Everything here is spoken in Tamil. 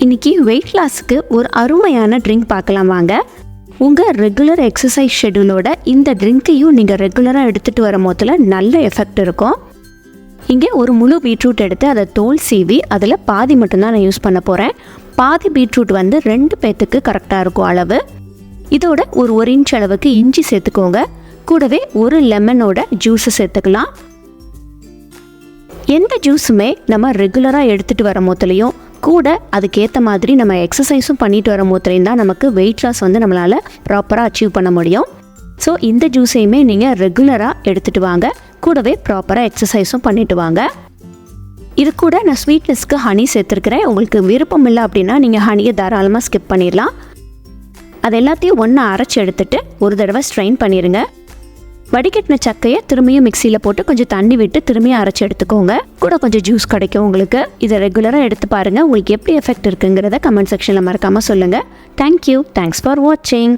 இன்றைக்கி வெயிட் லாஸுக்கு ஒரு அருமையான ட்ரிங்க் பார்க்கலாம் வாங்க. உங்கள் ரெகுலர் எக்ஸசைஸ் ஷெடியூலோட இந்த ட்ரிங்க்கையும் நீங்கள் ரெகுலராக எடுத்துகிட்டு வரும் போதில் நல்ல எஃபெக்ட் இருக்கும். இங்கே ஒரு முழு பீட்ரூட் எடுத்து அதை தோல் சீவி அதில் பாதி மட்டும்தான் நான் யூஸ் பண்ண போகிறேன். பாதி பீட்ரூட் வந்து 2 பேத்துக்கு கரெக்டாக இருக்கும் அளவு. இதோட ஒரு இன்ச் அளவுக்கு இஞ்சி சேர்த்துக்கோங்க. கூடவே ஒரு லெமனோட ஜூஸை சேர்த்துக்கலாம். எந்த ஜூஸுமே நம்ம ரெகுலராக எடுத்துகிட்டு வர போதுலையும் கூட அதுக்கேற்ற மாதிரி நம்ம எக்ஸசைஸும் பண்ணிட்டு வர போதுலையும் தான் நமக்கு வெயிட் லாஸ் வந்து நம்மளால் ப்ராப்பராக அச்சீவ் பண்ண முடியும். ஸோ இந்த ஜூஸையுமே நீங்கள் ரெகுலராக எடுத்துகிட்டு வாங்க. கூடவே ப்ராப்பராக எக்ஸசைஸும் பண்ணிட்டு வாங்க. இது கூட நான் ஸ்வீட்னஸ்க்கு ஹனி சேர்த்துருக்கிறேன். உங்களுக்கு விருப்பம் இல்லை அப்படின்னா நீங்கள் ஹனியை தாராளமாக ஸ்கிப் பண்ணிடலாம். அது எல்லாத்தையும் ஒன்றா அரைச்சி எடுத்துகிட்டு ஒரு தடவை ஸ்ட்ரெயின் பண்ணிடுங்க. வடிகட்டின சக்கையை திரும்பியும் மிக்சியில் போட்டு கொஞ்சம் தண்ணி விட்டு திரும்பியும் அரைச்சி எடுத்துக்கோங்க. கூட கொஞ்சம் ஜூஸ் கிடைக்கும் உங்களுக்கு. இதை ரெகுலராக எடுத்து பாருங்கள். உங்களுக்கு எப்படி எஃபெக்ட் இருக்குங்கிறத கமெண்ட் செக்ஷனில் மறக்காமல் சொல்லுங்கள். தேங்க்யூ. தேங்க்ஸ் ஃபார் வாட்சிங்.